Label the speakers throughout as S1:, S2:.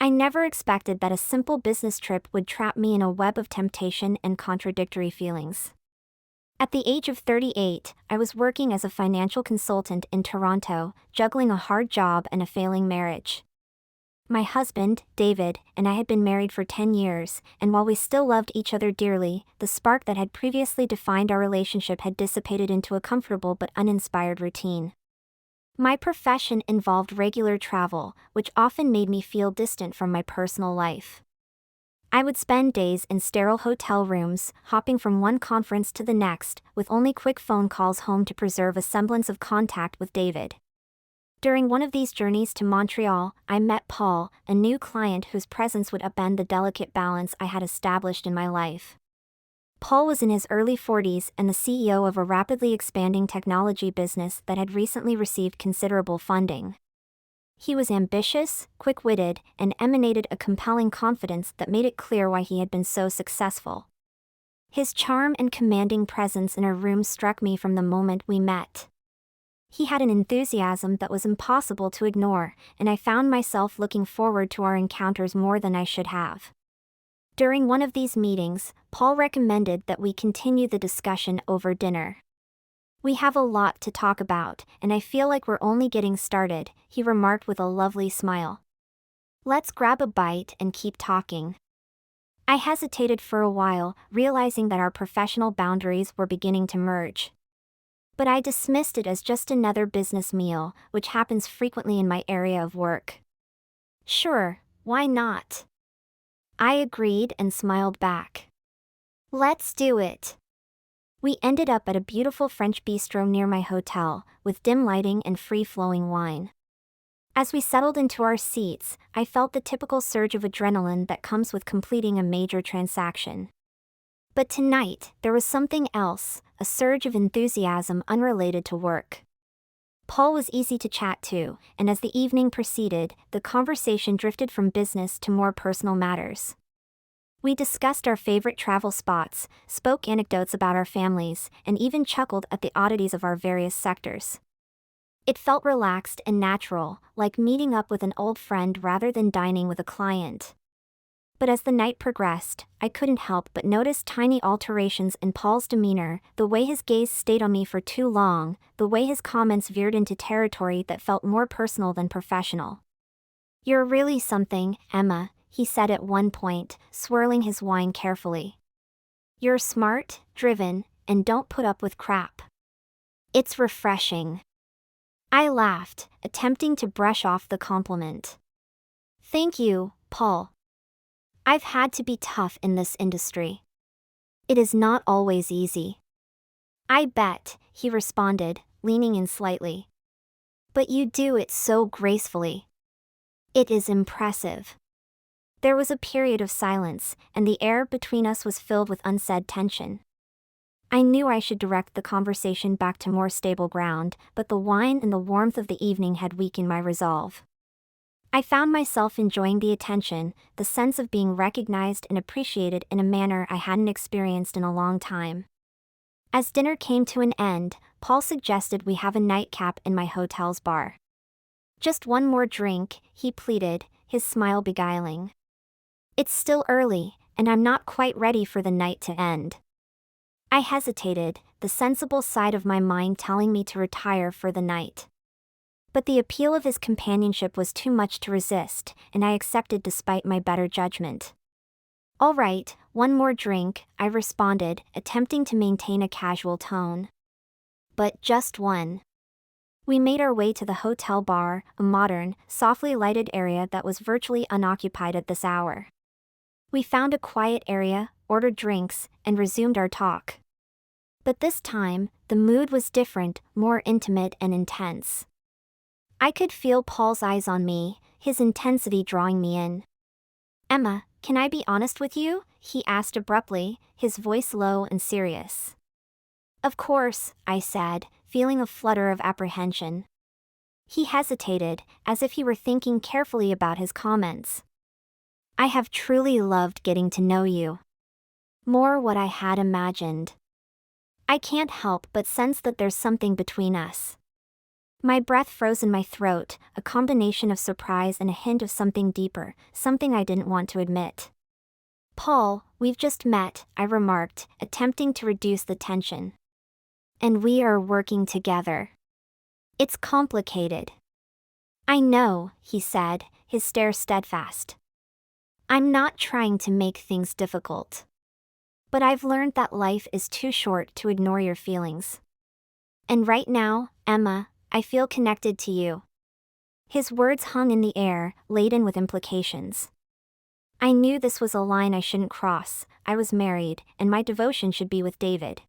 S1: I never expected that a simple business trip would trap me in a web of temptation and contradictory feelings. At the age of 38, I was working as a financial consultant in Toronto, juggling a hard job and a failing marriage. My husband, David, and I had been married for 10 years, and while we still loved each other dearly, the spark that had previously defined our relationship had dissipated into a comfortable but uninspired routine. My profession involved regular travel, which often made me feel distant from my personal life. I would spend days in sterile hotel rooms, hopping from one conference to the next, with only quick phone calls home to preserve a semblance of contact with David. During one of these journeys to Montreal, I met Paul, a new client whose presence would upend the delicate balance I had established in my life. Paul was in his early 40s and the CEO of a rapidly expanding technology business that had recently received considerable funding. He was ambitious, quick-witted, and emanated a compelling confidence that made it clear why he had been so successful. His charm and commanding presence in a room struck me from the moment we met. He had an enthusiasm that was impossible to ignore, and I found myself looking forward to our encounters more than I should have. During one of these meetings, Paul recommended that we continue the discussion over dinner. "We have a lot to talk about, and I feel like we're only getting started," he remarked with a lovely smile. "Let's grab a bite and keep talking." I hesitated for a while, realizing that our professional boundaries were beginning to merge. But I dismissed it as just another business meal, which happens frequently in my area of work. "Sure, why not?" I agreed and smiled back. "Let's do it." We ended up at a beautiful French bistro near my hotel, with dim lighting and free-flowing wine. As we settled into our seats, I felt the typical surge of adrenaline that comes with completing a major transaction. But tonight, there was something else, a surge of enthusiasm unrelated to work. Paul was easy to chat to, and as the evening proceeded, the conversation drifted from business to more personal matters. We discussed our favorite travel spots, spoke anecdotes about our families, and even chuckled at the oddities of our various sectors. It felt relaxed and natural, like meeting up with an old friend rather than dining with a client. But as the night progressed, I couldn't help but notice tiny alterations in Paul's demeanor, the way his gaze stayed on me for too long, the way his comments veered into territory that felt more personal than professional. "You're really something, Emma," he said at one point, swirling his wine carefully. "You're smart, driven, and don't put up with crap." "It's refreshing." I laughed, attempting to brush off the compliment. "Thank you, Paul. I've had to be tough in this industry. It is not always easy." "I bet," he responded, leaning in slightly. "But you do it so gracefully. It is impressive." There was a period of silence, and the air between us was filled with unsaid tension. I knew I should direct the conversation back to more stable ground, but the wine and the warmth of the evening had weakened my resolve. I found myself enjoying the attention, the sense of being recognized and appreciated in a manner I hadn't experienced in a long time. As dinner came to an end, Paul suggested we have a nightcap in my hotel's bar. "Just one more drink," he pleaded, his smile beguiling. "It's still early, and I'm not quite ready for the night to end." I hesitated, the sensible side of my mind telling me to retire for the night. But the appeal of his companionship was too much to resist, and I accepted despite my better judgment. "All right, one more drink," I responded, attempting to maintain a casual tone. "But just one." We made our way to the hotel bar, a modern, softly lighted area that was virtually unoccupied at this hour. We found a quiet area, ordered drinks, and resumed our talk. But this time, the mood was different, more intimate and intense. I could feel Paul's eyes on me, his intensity drawing me in. "Emma, can I be honest with you?" he asked abruptly, his voice low and serious. "Of course," I said, feeling a flutter of apprehension. He hesitated, as if he were thinking carefully about his comments. "I have truly loved getting to know you. More what I had imagined. I can't help but sense that there's something between us." My breath froze in my throat, a combination of surprise and a hint of something deeper, something I didn't want to admit. "Paul, we've just met," I remarked, attempting to reduce the tension. "And we are working together. It's complicated." "I know," he said, his stare steadfast. "I'm not trying to make things difficult. But I've learned that life is too short to ignore your feelings. And right now, Emma, I feel connected to you." His words hung in the air, laden with implications. I knew this was a line I shouldn't cross. I was married, and my devotion should be with David.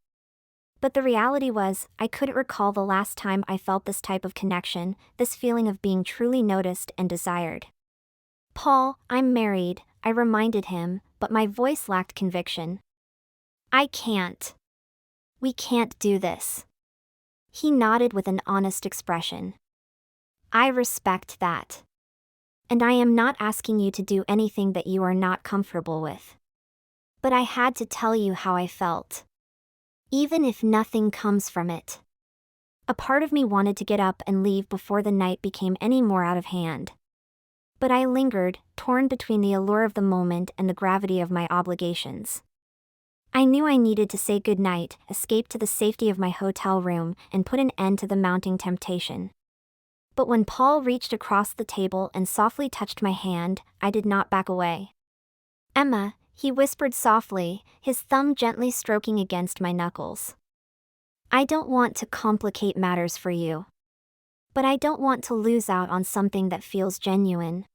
S1: But the reality was, I couldn't recall the last time I felt this type of connection, this feeling of being truly noticed and desired. "Paul, I'm married," I reminded him, but my voice lacked conviction. "I can't. We can't do this." He nodded with an honest expression. "I respect that. And I am not asking you to do anything that you are not comfortable with. But I had to tell you how I felt. Even if nothing comes from it." A part of me wanted to get up and leave before the night became any more out of hand. But I lingered, torn between the allure of the moment and the gravity of my obligations. I knew I needed to say goodnight, escape to the safety of my hotel room, and put an end to the mounting temptation. But when Paul reached across the table and softly touched my hand, I did not back away. "Emma," he whispered softly, his thumb gently stroking against my knuckles. "I don't want to complicate matters for you. But I don't want to lose out on something that feels genuine."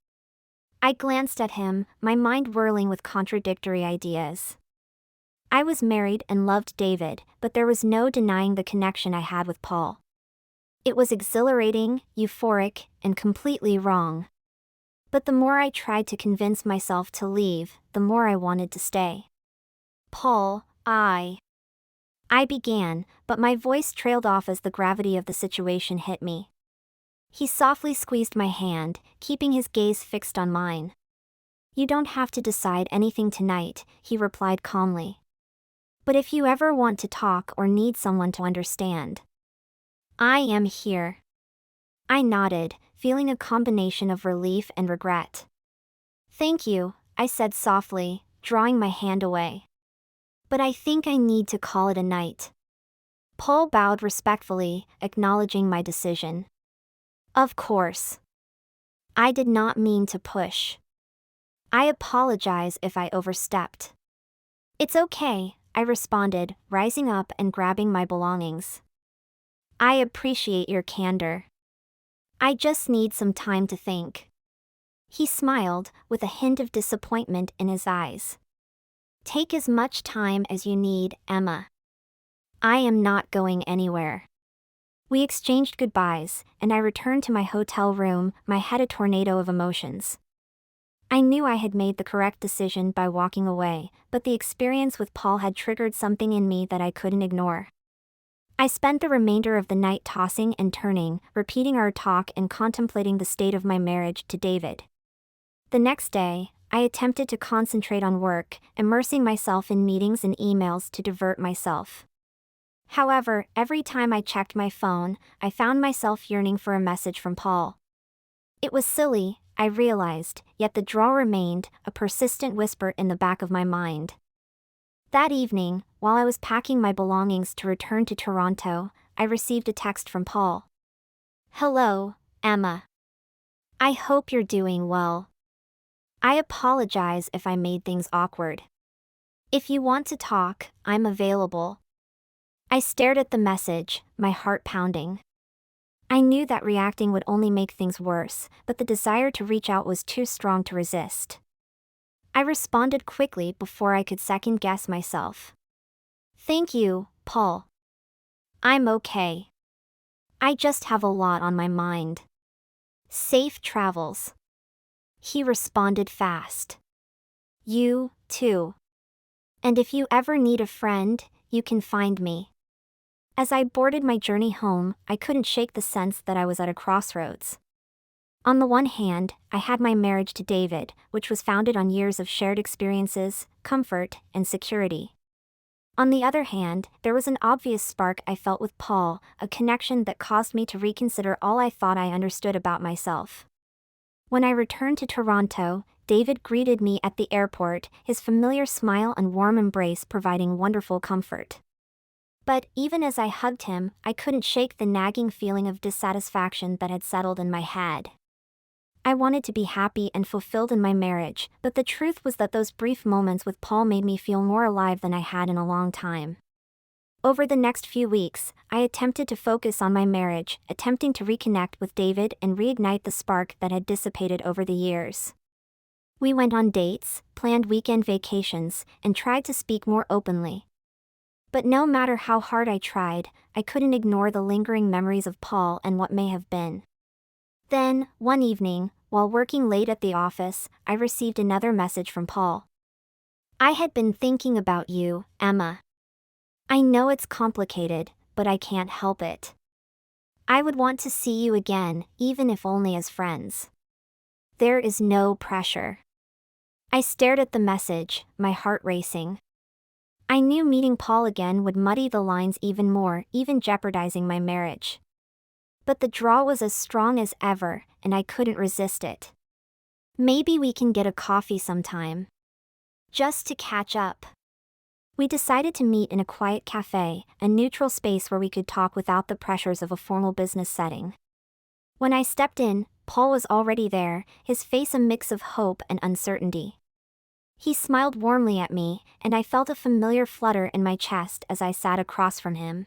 S1: I glanced at him, my mind whirling with contradictory ideas. I was married and loved David, but there was no denying the connection I had with Paul. It was exhilarating, euphoric, and completely wrong. But the more I tried to convince myself to leave, the more I wanted to stay. "Paul, I began, but my voice trailed off as the gravity of the situation hit me. He softly squeezed my hand, keeping his gaze fixed on mine. "You don't have to decide anything tonight," he replied calmly. "But if you ever want to talk or need someone to understand, I am here." I nodded, feeling a combination of relief and regret. "Thank you," I said softly, drawing my hand away. "But I think I need to call it a night." Paul bowed respectfully, acknowledging my decision. "Of course. I did not mean to push. I apologize if I overstepped." "It's okay," I responded, rising up and grabbing my belongings. "I appreciate your candor. I just need some time to think." He smiled, with a hint of disappointment in his eyes. "Take as much time as you need, Emma. I am not going anywhere." We exchanged goodbyes, and I returned to my hotel room, my head a tornado of emotions. I knew I had made the correct decision by walking away, but the experience with Paul had triggered something in me that I couldn't ignore. I spent the remainder of the night tossing and turning, repeating our talk and contemplating the state of my marriage to David. The next day, I attempted to concentrate on work, immersing myself in meetings and emails to divert myself. However, every time I checked my phone, I found myself yearning for a message from Paul. It was silly, I realized, yet the draw remained, a persistent whisper in the back of my mind. That evening, while I was packing my belongings to return to Toronto, I received a text from Paul. "Hello, Emma. I hope you're doing well. I apologize if I made things awkward. If you want to talk, I'm available." I stared at the message, my heart pounding. I knew that reacting would only make things worse, but the desire to reach out was too strong to resist. I responded quickly before I could second-guess myself. "Thank you, Paul. I'm okay. I just have a lot on my mind. Safe travels." He responded fast. "You, too. And if you ever need a friend, you can find me." As I boarded my journey home, I couldn't shake the sense that I was at a crossroads. On the one hand, I had my marriage to David, which was founded on years of shared experiences, comfort, and security. On the other hand, there was an obvious spark I felt with Paul, a connection that caused me to reconsider all I thought I understood about myself. When I returned to Toronto, David greeted me at the airport, his familiar smile and warm embrace providing wonderful comfort. But even as I hugged him, I couldn't shake the nagging feeling of dissatisfaction that had settled in my head. I wanted to be happy and fulfilled in my marriage, but the truth was that those brief moments with Paul made me feel more alive than I had in a long time. Over the next few weeks, I attempted to focus on my marriage, attempting to reconnect with David and reignite the spark that had dissipated over the years. We went on dates, planned weekend vacations, and tried to speak more openly. But no matter how hard I tried, I couldn't ignore the lingering memories of Paul and what may have been. Then, one evening, while working late at the office, I received another message from Paul. "I had been thinking about you, Emma. I know it's complicated, but I can't help it. I would want to see you again, even if only as friends. There is no pressure." I stared at the message, my heart racing. I knew meeting Paul again would muddy the lines even more, even jeopardizing my marriage. But the draw was as strong as ever, and I couldn't resist it. "Maybe we can get a coffee sometime. Just to catch up." We decided to meet in a quiet cafe, a neutral space where we could talk without the pressures of a formal business setting. When I stepped in, Paul was already there, his face a mix of hope and uncertainty. He smiled warmly at me, and I felt a familiar flutter in my chest as I sat across from him.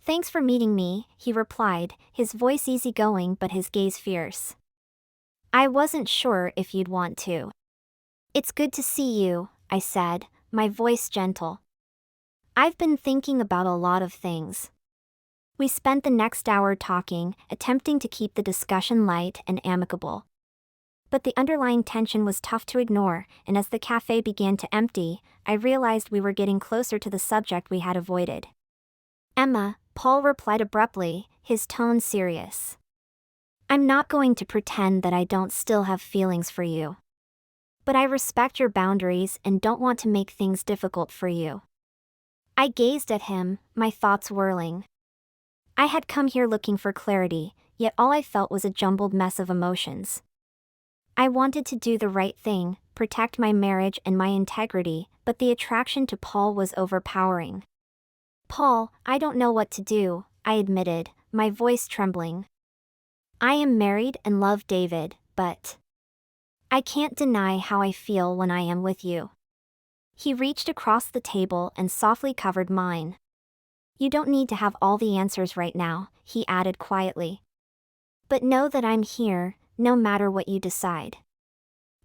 S1: "Thanks for meeting me," he replied, his voice easygoing but his gaze fierce. "I wasn't sure if you'd want to." "It's good to see you," I said, my voice gentle. "I've been thinking about a lot of things." We spent the next hour talking, attempting to keep the discussion light and amicable. But the underlying tension was tough to ignore, and as the cafe began to empty, I realized we were getting closer to the subject we had avoided. "Emma," Paul replied abruptly, his tone serious. "I'm not going to pretend that I don't still have feelings for you. But I respect your boundaries and don't want to make things difficult for you." I gazed at him, my thoughts whirling. I had come here looking for clarity, yet all I felt was a jumbled mess of emotions. I wanted to do the right thing, protect my marriage and my integrity, but the attraction to Paul was overpowering. "Paul, I don't know what to do," I admitted, my voice trembling. "I am married and love David, but I can't deny how I feel when I am with you." He reached across the table and softly covered mine. "You don't need to have all the answers right now," he added quietly. "But know that I'm here, no matter what you decide."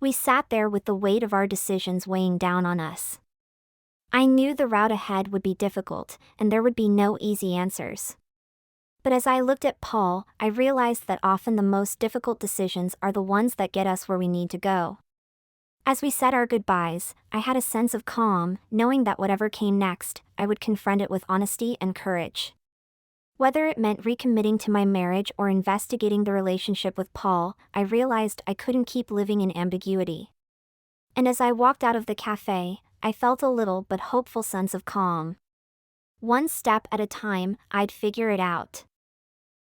S1: We sat there with the weight of our decisions weighing down on us. I knew the route ahead would be difficult, and there would be no easy answers. But as I looked at Paul, I realized that often the most difficult decisions are the ones that get us where we need to go. As we said our goodbyes, I had a sense of calm, knowing that whatever came next, I would confront it with honesty and courage. Whether it meant recommitting to my marriage or investigating the relationship with Paul, I realized I couldn't keep living in ambiguity. And as I walked out of the cafe, I felt a little but hopeful sense of calm. One step at a time, I'd figure it out.